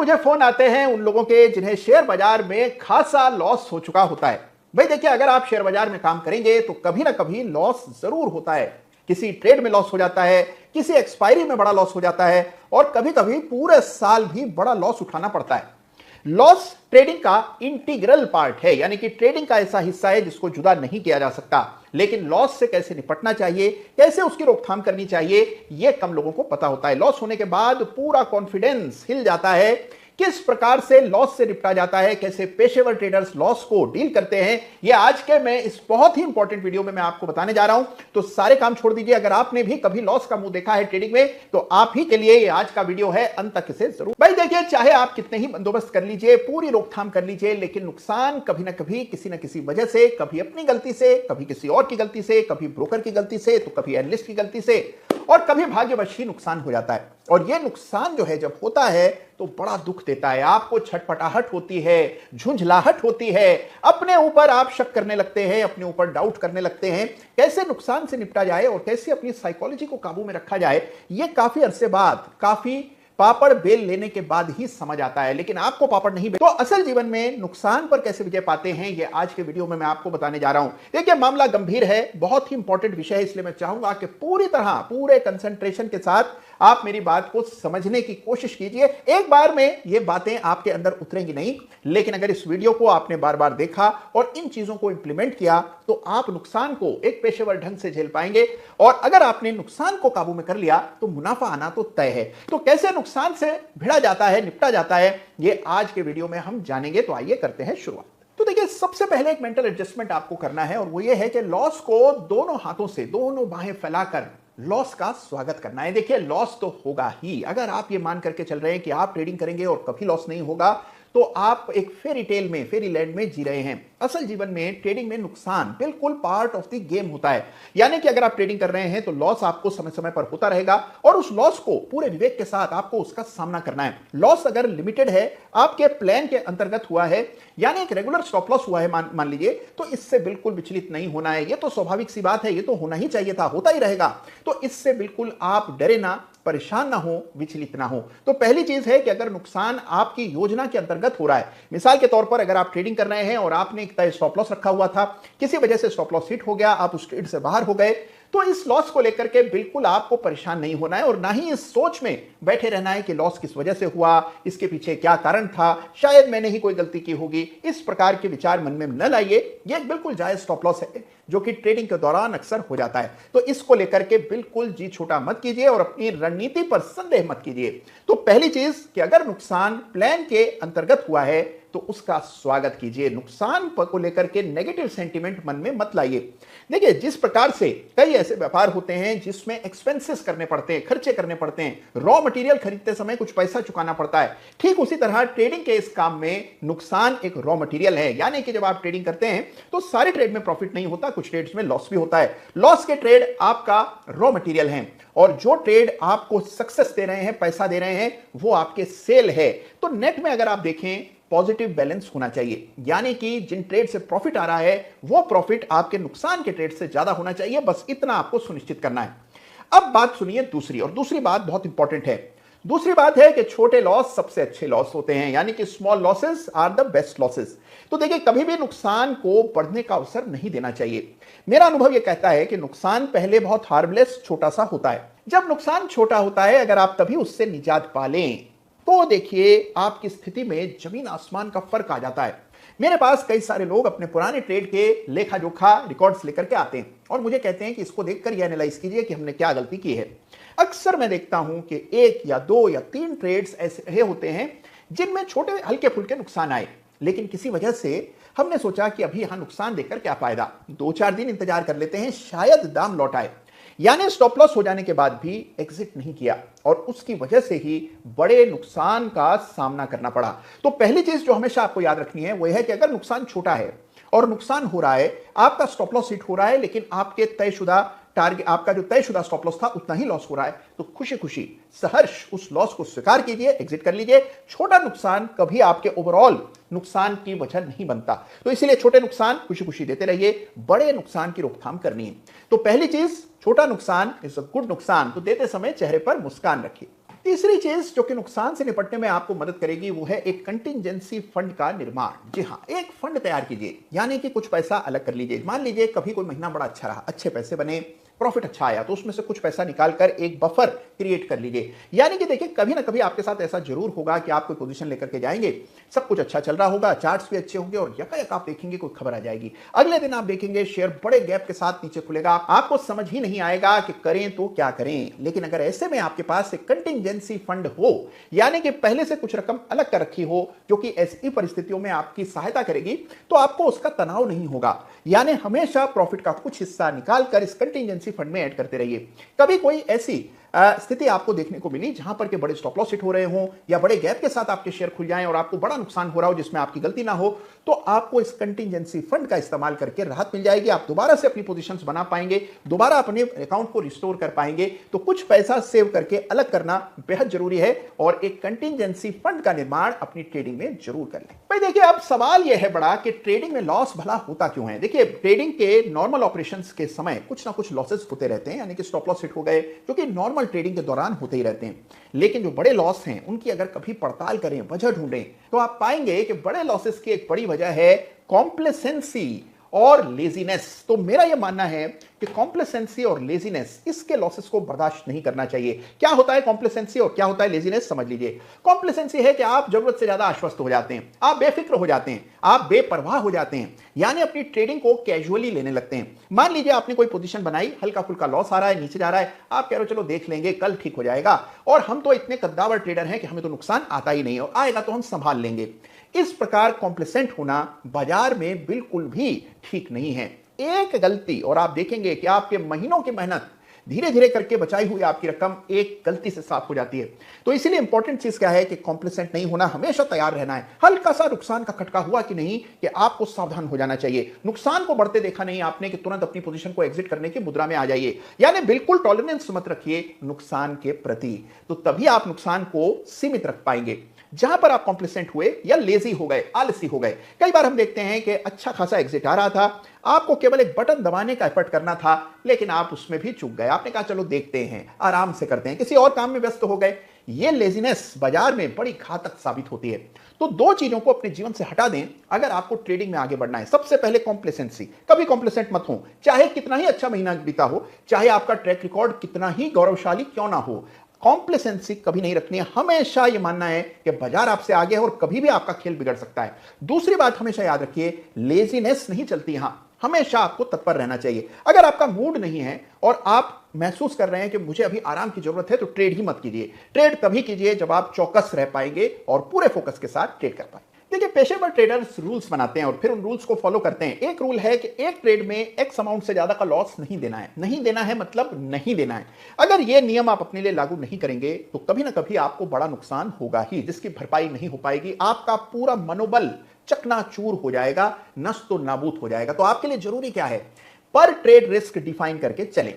मुझे फोन आते हैं उन लोगों के जिन्हें शेयर बाजार में खासा लॉस हो चुका होता है। भाई देखिए, अगर आप शेयर बाजार में काम करेंगे तो कभी ना कभी लॉस जरूर होता है। किसी ट्रेड में लॉस हो जाता है, किसी एक्सपायरी में बड़ा लॉस हो जाता है और कभी कभी पूरे साल भी बड़ा लॉस उठाना पड़ता है। लॉस ट्रेडिंग का इंटीग्रल पार्ट है, यानी कि ट्रेडिंग का ऐसा हिस्सा है जिसको जुदा नहीं किया जा सकता। लेकिन लॉस से कैसे निपटना चाहिए, कैसे उसकी रोकथाम करनी चाहिए, यह कम लोगों को पता होता है। लॉस होने के बाद पूरा कॉन्फिडेंस हिल जाता है। किस प्रकार से लॉस से निपटा जाता है, कैसे पेशेवर ट्रेडर्स लॉस को डील करते हैं, यह आज के मैं इस बहुत ही इंपॉर्टेंट वीडियो में मैं आपको बताने जा रहा हूं। तो सारे काम छोड़ दीजिए। अगर आपने भी कभी लॉस का मुंह देखा है ट्रेडिंग में तो आप ही के लिए ये आज का वीडियो है, अंत तक इसे जरूर। भाई देखिए, चाहे आप कितने ही बंदोबस्त कर लीजिए, पूरी रोकथाम कर लीजिए, लेकिन नुकसान कभी ना कभी किसी ना किसी वजह से, कभी अपनी गलती से, कभी किसी और की गलती से, कभी ब्रोकर की गलती से, तो कभी एनालिस्ट की गलती से और कभी भाग्यवश ही नुकसान हो जाता है। और यह नुकसान जो है जब होता है तो बड़ा दुख देता है। आपको छटपटाहट होती है, झुंझलाहट होती है, अपने ऊपर आप शक करने लगते हैं, अपने ऊपर डाउट करने लगते हैं। कैसे नुकसान से निपटा जाए और कैसे अपनी साइकोलॉजी को काबू में रखा जाए, यह काफी अरसे बाद, काफी पापड़ बेल लेने के बाद ही समझ आता है। लेकिन आपको पापड़ नहीं बेल तो असल जीवन में नुकसान पर कैसे विजय पाते हैं, यह आज के वीडियो में मैं आपको बताने जा रहा हूं। देखिए, मामला गंभीर है, बहुत ही इंपॉर्टेंट विषय है, इसलिए मैं चाहूंगा कि पूरी तरह, पूरे कंसंट्रेशन के साथ आप मेरी बात को समझने की कोशिश कीजिए। एक बार में ये बातें आपके अंदर उतरेंगी नहीं, लेकिन अगर इस वीडियो को आपने बार बार देखा और इन चीजों को इंप्लीमेंट किया तो आप नुकसान को एक पेशेवर ढंग से झेल पाएंगे। और अगर आपने नुकसान को काबू में कर लिया तो मुनाफा आना तो तय है। तो कैसे नुकसान से भिड़ा जाता है, निपटा जाता है, ये आज के वीडियो में हम जानेंगे। तो आइए करते हैं शुरुआत। तो देखिए, सबसे पहले एक मेंटल एडजस्टमेंट आपको करना है और वो ये है कि लॉस को दोनों हाथों से, दोनों बाहें फैलाकर लॉस का स्वागत करना है। देखिए, लॉस तो होगा ही। अगर आप ये मान करके चल रहे हैं कि आप ट्रेडिंग करेंगे और कभी लॉस नहीं होगा तो आप एक फेरी टेल में, फेरी लैंड में जी रहे हैं। असल जीवन में ट्रेडिंग में नुकसान बिल्कुल पार्ट ऑफ द गेम होता है। यानी कि अगर आप ट्रेडिंग कर रहे हैं तो लॉस आपको समय समय पर होता रहेगा और उस लॉस को पूरे विवेक के साथ आपको उसका सामना करना है। लॉस अगर लिमिटेड है, आपके प्लान के अंतर्गत हुआ है, यानी एक रेगुलर स्टॉप लॉस हुआ है मान लीजिए, तो इससे बिल्कुल विचलित नहीं होना है। ये तो स्वाभाविक सी बात है, ये तो होना ही चाहिए था, होता ही रहेगा। तो इससे बिल्कुल आप डरे ना, परेशान ना हो, विचलित ना हो। तो पहली चीज है कि अगर नुकसान आपकी योजना के अंतर्गत हो रहा है, मिसाल के तौर पर अगर आप ट्रेडिंग कर रहे हैं और आपने एक तय स्टॉप लॉस रखा हुआ था, किसी वजह से स्टॉप लॉस हिट हो गया, आप उस ट्रेड से बाहर हो गए, तो इस लॉस को लेकर के बिल्कुल आपको परेशान नहीं होना है और ना ही इस सोच में बैठे रहना है कि लॉस किस वजह से हुआ, इसके पीछे क्या कारण था, शायद मैंने ही कोई गलती की होगी। इस प्रकार के विचार मन में न लाइए। यह एक बिल्कुल जायज स्टॉप लॉस है जो कि ट्रेडिंग के दौरान अक्सर हो जाता है। तो इसको लेकर के बिल्कुल जी छोटा मत कीजिए और अपनी रणनीति पर संदेह मत कीजिए। तो पहली चीज कि अगर नुकसान प्लान के अंतर्गत हुआ है तो उसका स्वागत कीजिए। नुकसान को लेकर के नेगेटिव सेंटीमेंट मन में मत लाइए। देखिए, जिस प्रकार से कई ऐसे व्यापार होते हैं जिसमें एक्सपेंसेस करने पड़ते हैं, खर्चे करने पड़ते हैं, रॉ मटेरियल खरीदते समय कुछ पैसा चुकाना पड़ता है, ठीक उसी तरह ट्रेडिंग के इस काम में नुकसान एक रॉ मटेरियल है। यानी कि जब आप ट्रेडिंग करते हैं तो सारे ट्रेड में प्रॉफिट नहीं होता, कुछ ट्रेड्स में लॉस भी होता है। लॉस के ट्रेड आपका रॉ मटेरियल है और जो ट्रेड आपको सक्सेस दे रहे हैं, पैसा दे रहे हैं, वो आपके सेल है। तो नेट में अगर आप देखें, पॉजिटिव बैलेंस होना चाहिए। यानी कि जिन ट्रेड से प्रॉफिट आ रहा है वो प्रॉफिट आपके नुकसान के ट्रेड से ज्यादा होना चाहिए। बस इतना आपको सुनिश्चित करना है। अब बात सुनिए दूसरी, और दूसरी बात बहुत इंपॉर्टेंट है। दूसरी बात है कि छोटे लॉस सबसे अच्छे लॉस होते हैं, यानी कि small losses are the best losses. तो देखिए, कभी भी नुकसान को बढ़ने का अवसर नहीं देना चाहिए। मेरा अनुभव यह कहता है कि नुकसान पहले बहुत हार्मलेस, छोटा सा होता है। जब नुकसान छोटा होता है, अगर आप तभी उससे निजात पा लें तो देखिए आपकी स्थिति में जमीन आसमान का फर्क आ जाता है। मेरे पास कई सारे लोग अपने पुराने ट्रेड के लेखा जोखा रिकॉर्ड्स लेकर के आते हैं और मुझे कहते हैं कि इसको देखकर ये एनालाइज कीजिए कि हमने क्या गलती की है। अक्सर मैं देखता हूं कि 1 या 2 या 3 ट्रेड्स ऐसे होते हैं जिनमें छोटे हल्के फुल्के नुकसान आए, लेकिन किसी वजह से हमने सोचा कि अभी यहां नुकसान देखकर क्या फायदा, 2-4 दिन इंतजार कर लेते हैं, शायद दाम लौट आए। यानी स्टॉप लॉस हो जाने के बाद भी एग्जिट नहीं किया और उसकी वजह से ही बड़े नुकसान का सामना करना पड़ा। तो पहली चीज जो हमेशा आपको याद रखनी है वो है कि अगर नुकसान छोटा है और नुकसान हो रहा है, आपका स्टॉप लॉस हिट हो रहा है, लेकिन आपके तयशुदा टारगेट, आपका जो तयशुदा स्टॉप लॉस था उतना ही लॉस हो रहा है, तो खुशी खुशी सहर्ष उस लॉस को स्वीकार कीजिए, एग्जिट कर लीजिए। छोटा नुकसान कभी आपके ओवरऑल नुकसान की वजह नहीं बनता। तो इसीलिए छोटे नुकसान खुशी खुशी देते रहिए, बड़े नुकसान की रोकथाम करनी है। तो पहली चीज, छोटा नुकसान इज अ गुड नुकसान, तो देते समय चेहरे पर मुस्कान रखिए। तीसरी चीज जो कि नुकसान से निपटने में आपको मदद करेगी वो है एक कंटिंजेंसी फंड का निर्माण। जी हाँ, एक फंड तैयार कीजिए, यानी कि कुछ पैसा अलग कर लीजिए। मान लीजिए कभी कोई महीना बड़ा अच्छा रहा, अच्छे पैसे बने, प्रॉफिट अच्छा आया, तो उसमें से कुछ पैसा निकालकर एक बफर क्रिएट कर लीजिए। यानी कि देखिए कभी ना कभी आपके साथ ऐसा जरूर होगा कि आप कोई पोजीशन लेकर के जाएंगे, सब कुछ अच्छा चल रहा होगा, चार्ट्स भी अच्छे होंगे और यकायक आप देखेंगे कोई खबर आ जाएगी, अगले दिन आप देखेंगे शेयर बड़े गैप के साथ नीचे खुलेगा, आपको समझ ही नहीं आएगा कि करें तो क्या करें। लेकिन अगर ऐसे में आपके पास एक कंटिंजेंसी फंड हो, यानी कि पहले से कुछ रकम अलग कर रखी हो जो कि ऐसी परिस्थितियों में आपकी सहायता करेगी, तो आपको उसका तनाव नहीं होगा। यानी हमेशा प्रॉफिट का कुछ हिस्सा निकालकर इस कंटिंजेंसी फंड में ऐड करते रहिए। कभी कोई ऐसी स्थिति आपको देखने को मिली जहां पर के बड़े स्टॉप लॉस हिट हो रहे हों या बड़े गैप के साथ आपके शेयर खुल जाएं और आपको बड़ा नुकसान हो रहा हो जिसमें आपकी गलती ना हो, तो आपको इस कंटिंजेंसी फंड का इस्तेमाल करके राहत मिल जाएगी। आप दोबारा से अपनी पोजीशंस बना पाएंगे, दोबारा अपने अकाउंट को रिस्टोर कर पाएंगे। तो कुछ पैसा सेव करके अलग करना बेहद जरूरी है और एक कंटिंजेंसी फंड का निर्माण अपनी ट्रेडिंग में जरूर कर लें। भाई देखिए, अब सवाल यह है बड़ा कि ट्रेडिंग में लॉस भला होता क्यों है। देखिए, ट्रेडिंग के नॉर्मल ऑपरेशंस के समय कुछ ना कुछ लॉसेस होते रहते हैं, यानी कि स्टॉप लॉस हिट हो गए, जो कि नॉर्मल ट्रेडिंग के दौरान होते ही रहते हैं। लेकिन जो बड़े लॉस हैं उनकी अगर कभी पड़ताल करें, वजह ढूंढें, तो आप पाएंगे कि बड़े लॉसेस की एक बड़ी वजह है कॉम्प्लेसेंसी और लेजीनेस। तो मेरा यह मानना है कि कॉम्प्लेसेंसी और लेजीनेस, इसके लॉसेस को बर्दाश्त नहीं करना चाहिए। क्या होता है कॉम्प्लेसेंसी और क्या होता है लेजीनेस, समझ लीजिए। कॉम्प्लेसेंसी है कि आप जरूरत से ज्यादा आश्वस्त हो जाते हैं, आप बेफिक्र हो जाते हैं, आप बेपरवाह हो जाते हैं, यानी अपनी ट्रेडिंग को कैजुअली लेने लगते हैं। मान लीजिए आपने कोई पोजीशन बनाई, हल्का फुल्का लॉस आ रहा है, नीचे जा रहा है, आप कह रहे हो चलो देख लेंगे, कल ठीक हो जाएगा, और हम तो इतने कद्दावर ट्रेडर हैं कि हमें तो नुकसान आता ही नहीं, और आएगा तो हम संभाल लेंगे। इस प्रकार कॉम्प्लेसेंट होना बाजार में बिल्कुल भी ठीक नहीं है। एक गलती और आप देखेंगे कि आपके महीनों की मेहनत, धीरे धीरे करके बचाई हुई आपकी रकम एक गलती से साफ हो जाती है। तो इसीलिए इंपॉर्टेंट चीज क्या है कि कॉम्प्लेसेंट नहीं होना, हमेशा तैयार रहना है। हल्का सा नुकसान का खटका हुआ कि नहीं, कि आपको सावधान हो जाना चाहिए। नुकसान को बढ़ते देखा नहीं आपने कि तुरंत अपनी पोजीशन को एग्जिट करने की मुद्रा में आ जाइए, यानी बिल्कुल टॉलरेंस मत रखिए नुकसान के प्रति, तो तभी आप नुकसान को सीमित रख पाएंगे। जहां पर आप कॉम्प्लेसेंट हुए या लेजी हो गए, आलसी हो गए, कई बार हम देखते हैं कि अच्छा खासा एग्जिट आ रहा था, आपको केवल एक बटन दबाने का एफर्ट करना था, लेकिन आप उसमें भी चूक गए। आपने कहा चलो देखते हैं, आराम से करते हैं, किसी और काम में व्यस्त हो गए। ये लेजीनेस बाजार में बड़ी घातक साबित होती है। तो दो चीजों को अपने जीवन से हटा दें अगर आपको ट्रेडिंग में आगे बढ़ना है। सबसे पहले कॉम्प्लेसेंसी, कभी कॉम्प्लेसेंट मत हो, चाहे कितना ही अच्छा महीना बीता हो, चाहे आपका ट्रैक रिकॉर्ड कितना ही गौरवशाली क्यों ना हो, कॉम्प्लेसेंसी कभी नहीं रखनी है। हमेशा यह मानना है कि बाजार आपसे आगे है और कभी भी आपका खेल बिगड़ सकता है। दूसरी बात हमेशा याद रखिए, लेजीनेस नहीं चलती यहां, हमेशा आपको तत्पर रहना चाहिए। अगर आपका मूड नहीं है और आप महसूस कर रहे हैं कि मुझे अभी आराम की जरूरत है, तो ट्रेड ही मत कीजिए। ट्रेड तभी कीजिए जब आप चौकस रह पाएंगे और पूरे फोकस के साथ ट्रेड कर पाएंगे। देखिए, पेशेवर ट्रेडर्स रूल्स बनाते हैं और फिर उन रूल्स को फॉलो करते हैं। एक रूल है कि एक ट्रेड में एक्स अमाउंट से ज्यादा का लॉस नहीं देना है। नहीं देना है मतलब नहीं देना है। अगर यह नियम आप अपने लिए लागू नहीं करेंगे तो कभी ना कभी आपको बड़ा नुकसान होगा ही, जिसकी भरपाई नहीं हो पाएगी। आपका पूरा मनोबल चकनाचूर हो जाएगा, नष्ट नाबूद हो जाएगा। तो आपके लिए जरूरी क्या है, पर ट्रेड रिस्क डिफाइन करके चलें,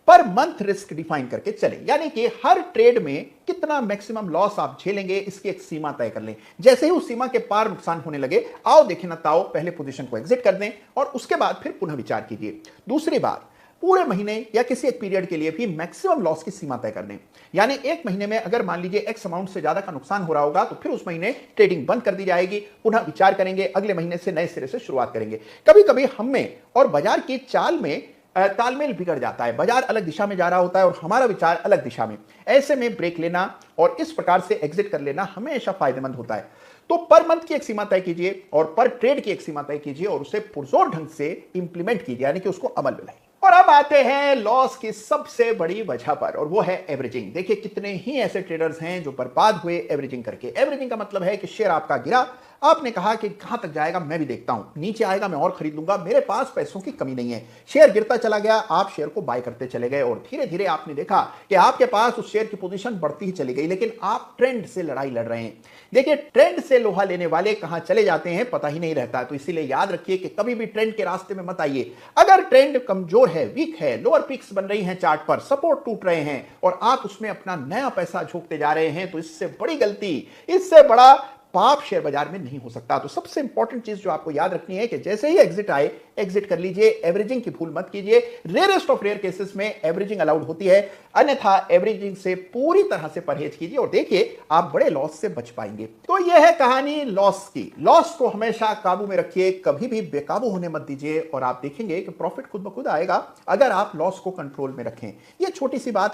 पर मंथ रिस्क डिफाइन करके चलें, यानी कि हर ट्रेड में कितना मैक्सिमम लॉस आप झेलेंगे इसकी एक सीमा तय कर लें। जैसे ही उस सीमा के पार नुकसान होने लगे, आओ देखें ना ताओ, पहले पोजीशन को एग्जिट कर दें और उसके बाद फिर पुनः विचार कीजिए। दूसरी बात, पूरे महीने या किसी एक पीरियड के लिए भी मैक्सिमम लॉस की सीमा तय कर दें। यानी एक महीने में अगर मान लीजिए एक्स अमाउंट से ज्यादा का नुकसान हो रहा होगा, तो फिर उस महीने ट्रेडिंग बंद कर दी जाएगी, पुनः विचार करेंगे, अगले महीने से नए सिरे से शुरुआत करेंगे। कभी कभी हमें और बाजार की चाल में तालमेल बिगड़ जाता है, बाजार अलग दिशा में जा रहा होता है और हमारा विचार अलग दिशा में। ऐसे में ब्रेक लेना और इस प्रकार से एग्जिट कर लेना हमेशा फायदेमंद होता है। तो पर मंथ की एक सीमा तय कीजिए और पर ट्रेड की एक सीमा तय कीजिए और उसे पुरजोर ढंग से इंप्लीमेंट कीजिए, यानी कि उसको अमल में लाइए। और अब आते हैं लॉस की सबसे बड़ी वजह पर, और वो है एवरेजिंग। देखिए, कितने ही ऐसे ट्रेडर्स हैं जो बर्बाद हुए एवरेजिंग करके। एवरेजिंग का मतलब है कि शेयर आपका गिरा, आपने कहा कि कहां तक जाएगा मैं भी देखता हूं, नीचे आएगा मैं और खरीद लूंगा, मेरे पास पैसों की कमी नहीं है। शेयर गिरता चला गया, आप शेयर को बाय करते चले गए और धीरे धीरे आपने देखा कि आपके पास उस शेयर की पोजीशन बढ़ती ही चली गई, लेकिन आप ट्रेंड से लड़ाई लड़ रहे हैं। देखिए, ट्रेंड से लोहा लेने वाले कहां चले जाते हैं पता ही नहीं रहता। तो इसीलिए याद रखिए कि कभी भी ट्रेंड के रास्ते में मत आइए। अगर ट्रेंड कमजोर है, वीक है, लोअर पीक्स बन रही हैं चार्ट पर, सपोर्ट टूट रहे हैं और आप उसमें अपना नया पैसा झोंकते जा रहे हैं, तो इससे बड़ी गलती, इससे बड़ा पाप शेयर बाजार में नहीं हो सकता। तो सबसे इंपॉर्टेंट चीज जो आपको याद रखनी है कि जैसे ही एग्जिट आए, एग्जिट कर लीजिए, एवरेजिंग की भूल मत कीजिए। रेयरेस्ट ऑफ रेयर केसेस में एवरेजिंग अलाउड होती है, अन्यथा एवरेजिंग से पूरी तरह से परहेज कीजिए और देखिए आप बड़े लॉस से बच पाएंगे। तो यह है कहानी लॉस की। लॉस को हमेशा काबू में रखिए, कभी भी बेकाबू होने मत दीजिए और आप देखेंगे कि प्रॉफिट खुद ब खुद आएगा अगर आप लॉस को कंट्रोल में रखें। यह छोटी सी बात